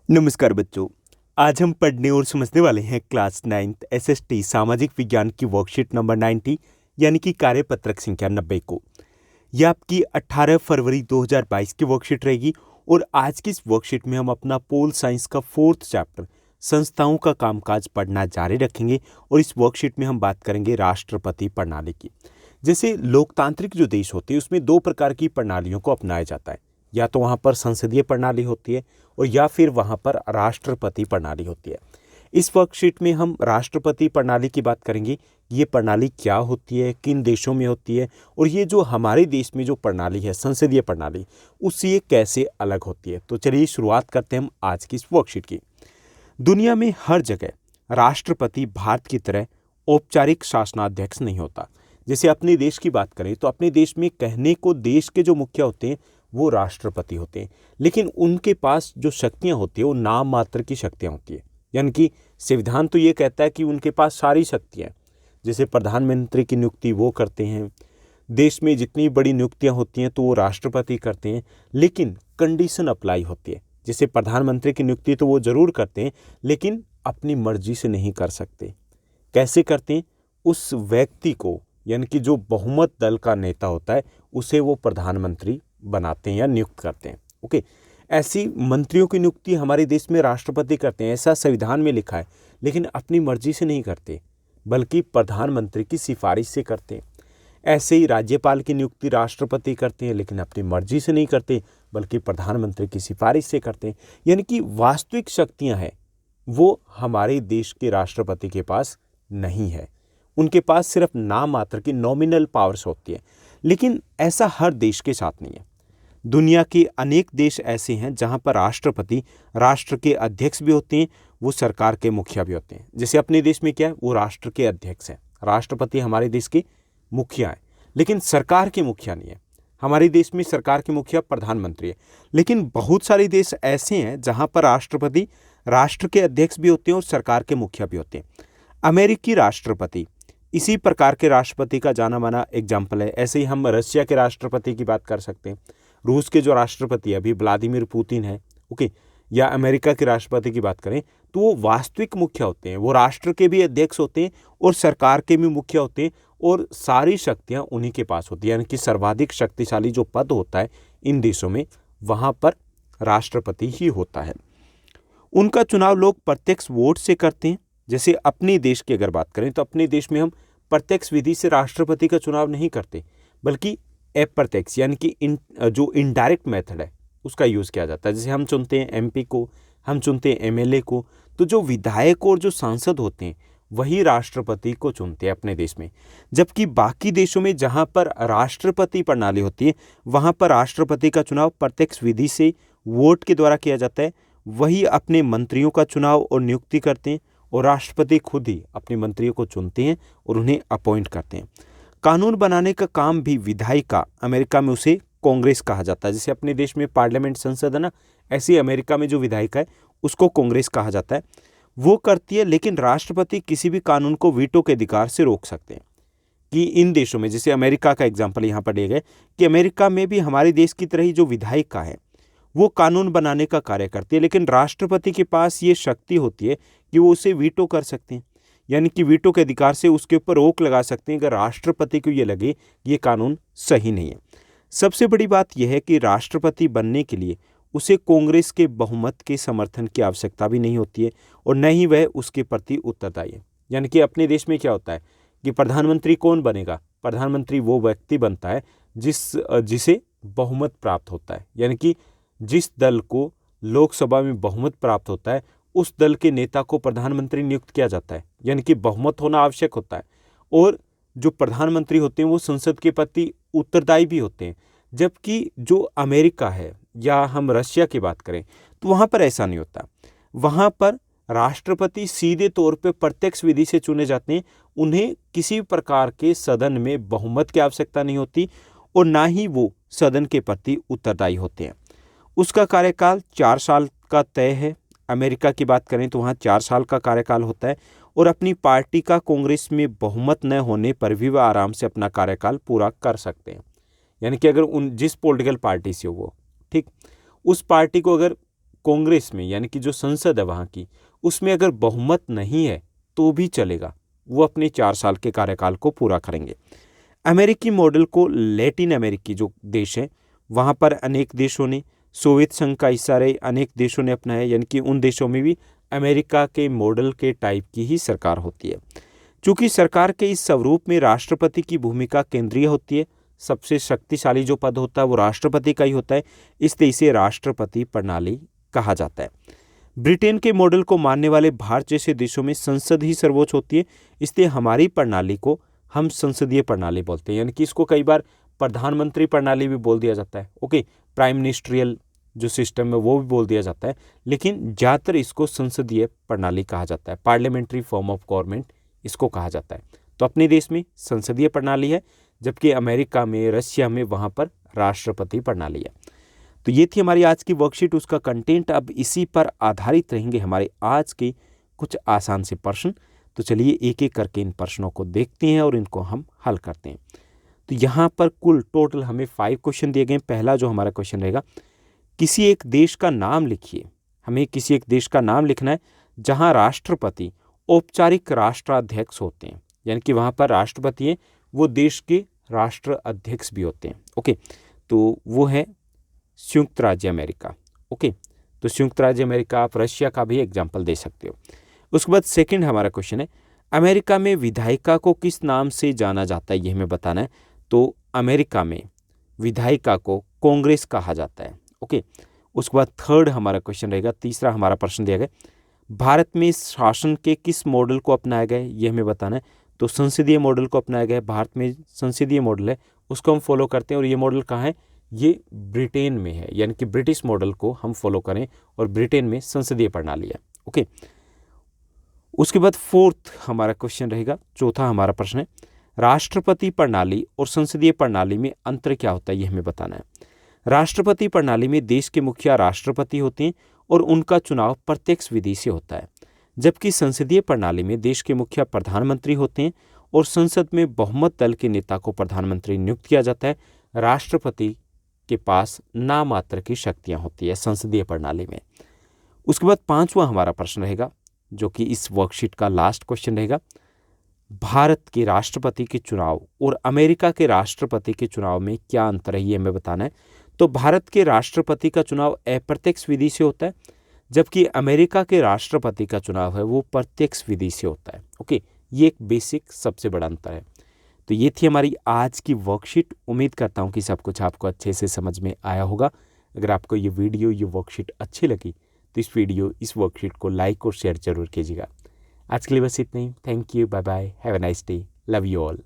नमस्कार बच्चों। आज हम पढ़ने और समझने वाले हैं क्लास 9th एसएसटी सामाजिक विज्ञान की वर्कशीट नंबर 90 यानी कि कार्यपत्रक संख्या 90 को। यह आपकी 18 फरवरी 2022 की वर्कशीट रहेगी और आज की इस वर्कशीट में हम अपना पोल साइंस का 4th चैप्टर संस्थाओं का कामकाज पढ़ना जारी रखेंगे और इस वर्कशीट में हम बात करेंगे राष्ट्रपति प्रणाली की। जैसे लोकतांत्रिक जो देश होते हैं उसमें दो प्रकार की प्रणालियों को अपनाया जाता है, या तो वहाँ पर संसदीय प्रणाली होती है और या फिर वहाँ पर राष्ट्रपति प्रणाली होती है। इस वर्कशीट में हम राष्ट्रपति प्रणाली की बात करेंगे। ये प्रणाली क्या होती है, किन देशों में होती है और ये जो हमारे देश में जो प्रणाली है संसदीय प्रणाली, उससे ये कैसे अलग होती है। तो चलिए शुरुआत करते हैं हम आज की इस वर्कशीट की। दुनिया में हर जगह राष्ट्रपति भारत की तरह औपचारिक शासनाध्यक्ष नहीं होता। जैसे अपने देश की बात करें तो अपने देश में कहने को देश के जो मुखिया होते हैं वो राष्ट्रपति होते हैं, लेकिन उनके पास जो शक्तियां होती है वो नाम मात्र की शक्तियां होती है। यानी कि संविधान तो ये कहता है कि उनके पास सारी शक्तियां, जैसे प्रधानमंत्री की नियुक्ति वो करते हैं, देश में जितनी बड़ी नियुक्तियां होती हैं तो वो राष्ट्रपति करते हैं, लेकिन कंडीशन अप्लाई होती है। जैसे प्रधानमंत्री की नियुक्ति तो वो जरूर करते हैं लेकिन अपनी मर्जी से नहीं कर सकते। कैसे करते हैं? उस व्यक्ति को, यानी कि जो बहुमत दल का नेता होता है, उसे वो प्रधानमंत्री बनाते हैं या नियुक्त करते हैं। ओके, ऐसी मंत्रियों की नियुक्ति हमारे देश में राष्ट्रपति करते हैं, ऐसा संविधान में लिखा है, लेकिन अपनी मर्जी से नहीं करते बल्कि प्रधानमंत्री की सिफारिश से करते हैं। ऐसे ही राज्यपाल की नियुक्ति राष्ट्रपति करते हैं, लेकिन अपनी मर्जी से नहीं करते बल्कि प्रधानमंत्री की सिफारिश से करते हैं। यानी कि वास्तविक शक्तियां हैं वो हमारे देश के राष्ट्रपति के पास नहीं है, उनके पास सिर्फ नाम मात्र की नॉमिनल पावर्स होती है। लेकिन ऐसा हर देश के साथ नहीं है। दुनिया के अनेक देश ऐसे हैं जहां पर राष्ट्रपति राष्ट्र के अध्यक्ष भी होते हैं, वो सरकार के मुखिया भी होते हैं। जैसे अपने देश में क्या है, वो राष्ट्र के अध्यक्ष हैं, राष्ट्रपति हमारे देश के मुखिया हैं, लेकिन सरकार के मुखिया नहीं है। हमारे देश में सरकार के मुखिया प्रधानमंत्री है, लेकिन बहुत सारे देश ऐसे हैं जहां पर राष्ट्रपति राष्ट्र के अध्यक्ष भी होते हैं और सरकार के मुखिया भी होते हैं। अमेरिकी राष्ट्रपति इसी प्रकार के राष्ट्रपति का जाना माना एग्जाम्पल है। ऐसे ही हम रशिया के राष्ट्रपति की बात कर सकते हैं। रूस के जो राष्ट्रपति अभी व्लादिमीर पुतिन है, ओके, या अमेरिका के राष्ट्रपति की बात करें तो वो वास्तविक मुखिया होते हैं, वो राष्ट्र के भी अध्यक्ष होते हैं और सरकार के भी मुखिया होते हैं और सारी शक्तियां उन्हीं के पास होती है। यानी कि सर्वाधिक शक्तिशाली जो पद होता है इन देशों में, वहाँ पर राष्ट्रपति ही होता है। उनका चुनाव लोग प्रत्यक्ष वोट से करते हैं। जैसे अपने देश की अगर बात करें तो अपने देश में हम प्रत्यक्ष विधि से राष्ट्रपति का चुनाव नहीं करते बल्कि अप्रत्यक्ष यानी कि जो इनडायरेक्ट मेथड है उसका यूज़ किया जाता है। जैसे हम चुनते हैं एमपी को, हम चुनते हैं एमएलए को, तो जो विधायक और जो सांसद होते हैं वही राष्ट्रपति को चुनते हैं अपने देश में। जबकि बाकी देशों में जहाँ पर राष्ट्रपति प्रणाली होती है वहाँ पर राष्ट्रपति का चुनाव प्रत्यक्ष विधि से वोट के द्वारा किया जाता है, वही अपने मंत्रियों का चुनाव और नियुक्ति करते हैं और राष्ट्रपति खुद ही अपने मंत्रियों को चुनते हैं और उन्हें अपॉइंट करते हैं। कानून बनाने का काम भी विधायिका, अमेरिका में उसे कांग्रेस कहा जाता है। जैसे अपने देश में पार्लियामेंट संसद है ना, ऐसे ही अमेरिका में जो विधायिका है उसको कांग्रेस कहा जाता है, वो करती है। लेकिन राष्ट्रपति किसी भी कानून को वीटो के अधिकार से रोक सकते हैं। कि इन देशों में, जैसे अमेरिका का एग्जाम्पल यहाँ पर लिए गए कि अमेरिका में भी हमारे देश की तरह ही जो विधायिका है वो कानून बनाने का कार्य करती है, लेकिन राष्ट्रपति के पास ये शक्ति होती है कि वो उसे वीटो कर सकते हैं। यानी कि वीटो के अधिकार से उसके ऊपर रोक लगा सकते हैं अगर राष्ट्रपति को ये लगे ये कानून सही नहीं है। सबसे बड़ी बात यह है कि राष्ट्रपति बनने के लिए उसे कांग्रेस के बहुमत के समर्थन की आवश्यकता भी नहीं होती है और न ही वह उसके प्रति उत्तरदायी है। यानी कि अपने देश में क्या होता है कि प्रधानमंत्री कौन बनेगा? प्रधानमंत्री वो व्यक्ति बनता है जिसे बहुमत प्राप्त होता है। यानी कि जिस दल को लोकसभा में बहुमत प्राप्त होता है उस दल के नेता को प्रधानमंत्री नियुक्त किया जाता है। यानी कि बहुमत होना आवश्यक होता है और जो प्रधानमंत्री होते हैं वो संसद के प्रति उत्तरदायी भी होते हैं। जबकि जो अमेरिका है या हम रशिया की बात करें तो वहाँ पर ऐसा नहीं होता। वहाँ पर राष्ट्रपति सीधे तौर पे प्रत्यक्ष विधि से चुने जाते हैं, उन्हें किसी प्रकार के सदन में बहुमत की आवश्यकता नहीं होती और ना ही वो सदन के प्रति उत्तरदायी होते हैं। उसका कार्यकाल 4 साल का तय है। अमेरिका की बात करें तो वहाँ 4 साल का कार्यकाल होता है और अपनी पार्टी का कांग्रेस में बहुमत न होने पर भी वह आराम से अपना कार्यकाल पूरा कर सकते हैं। यानी कि अगर जिस पॉलिटिकल पार्टी से हो वो, ठीक, उस पार्टी को अगर कांग्रेस में यानी कि जो संसद है वहाँ की, उसमें अगर बहुमत नहीं है तो भी चलेगा, वो अपने 4 साल के कार्यकाल को पूरा करेंगे। अमेरिकी मॉडल को लैटिन अमेरिकी जो देश हैं वहाँ पर अनेक देशों ने, सोवियत संघ का हिस्सा रहे अनेक देशों ने अपनाया, यानी कि उन देशों में भी अमेरिका के मॉडल के टाइप की ही सरकार होती है। चूँकि सरकार के इस स्वरूप में राष्ट्रपति की भूमिका केंद्रीय होती है, सबसे शक्तिशाली जो पद होता है वो राष्ट्रपति का ही होता है, इसलिए इसे राष्ट्रपति प्रणाली कहा जाता है। ब्रिटेन के मॉडल को मानने वाले भारत जैसे देशों में संसद ही सर्वोच्च होती है, इसलिए हमारी प्रणाली को हम संसदीय प्रणाली बोलते हैं, यानी कि इसको कई बार प्रधानमंत्री प्रणाली भी बोल दिया जाता है। ओके, प्राइम मिनिस्ट्रियल जो सिस्टम है वो भी बोल दिया जाता है, लेकिन ज़्यादातर इसको संसदीय प्रणाली कहा जाता है, पार्लियामेंट्री फॉर्म ऑफ गवर्नमेंट इसको कहा जाता है। तो अपने देश में संसदीय प्रणाली है, जबकि अमेरिका में, रशिया में वहाँ पर राष्ट्रपति प्रणाली है। तो ये थी हमारी आज की वर्कशीट, उसका कंटेंट। अब इसी पर आधारित रहेंगे हमारे आज के कुछ आसान से प्रश्न। तो चलिए एक एक करके इन प्रश्नों को देखते हैं और इनको हम हल करते हैं। तो यहाँ पर कुल टोटल हमें 5 क्वेश्चन दिए गए। पहला जो हमारा क्वेश्चन रहेगा, किसी एक देश का नाम लिखिए। हमें किसी एक देश का नाम लिखना है जहाँ राष्ट्रपति औपचारिक राष्ट्राध्यक्ष होते हैं, यानी कि वहाँ पर राष्ट्रपति हैं वो देश के राष्ट्र अध्यक्ष भी होते हैं। ओके, तो वो है संयुक्त राज्य अमेरिका। ओके, तो संयुक्त राज्य अमेरिका, आप रशिया का भी एग्जाम्पल दे सकते हो। उसके बाद सेकंड हमारा क्वेश्चन है, अमेरिका में विधायिका को किस नाम से जाना जाता है, ये हमें बताना है। तो अमेरिका में विधायिका को कांग्रेस कहा जाता है। ओके, उसके बाद थर्ड हमारा क्वेश्चन रहेगा, तीसरा हमारा प्रश्न दिया गया, भारत में शासन के किस मॉडल को अपनाया गया है, ये हमें बताना है। तो संसदीय मॉडल को अपनाया गया है, भारत में संसदीय मॉडल है उसको हम फॉलो करते हैं। और ये मॉडल कहाँ है, ये ब्रिटेन में है, यानी कि ब्रिटिश मॉडल को हम फॉलो करें और ब्रिटेन में संसदीय प्रणाली है। ओके, उसके बाद फोर्थ हमारा क्वेश्चन रहेगा, चौथा हमारा प्रश्न है, राष्ट्रपति प्रणाली और संसदीय प्रणाली में अंतर क्या होता है, ये हमें बताना है। राष्ट्रपति प्रणाली में देश के मुखिया राष्ट्रपति होते हैं और उनका चुनाव प्रत्यक्ष विधि से होता है, जबकि संसदीय प्रणाली में देश के मुखिया प्रधानमंत्री होते हैं और संसद में बहुमत दल के नेता को प्रधानमंत्री नियुक्त किया जाता है। राष्ट्रपति के पास नामात्र की शक्तियां होती है संसदीय प्रणाली में। उसके बाद पांचवा हमारा प्रश्न रहेगा, जो कि इस वर्कशीट का लास्ट क्वेश्चन रहेगा, भारत के राष्ट्रपति के चुनाव और अमेरिका के राष्ट्रपति के चुनाव में क्या अंतर है, ये हमें बताना है। तो भारत के राष्ट्रपति का चुनाव अप्रत्यक्ष विधि से होता है, जबकि अमेरिका के राष्ट्रपति का चुनाव है वो प्रत्यक्ष विधि से होता है। ओके, ये एक बेसिक सबसे बड़ा अंतर है। तो ये थी हमारी आज की वर्कशीट। उम्मीद करता हूँ कि सब कुछ आपको अच्छे से समझ में आया होगा। अगर आपको ये वीडियो, ये वर्कशीट अच्छी लगी तो इस वर्कशीट को लाइक और शेयर जरूर कीजिएगा। आज के लिए बस इतना ही। Thank you, bye bye, have a nice day, love you all.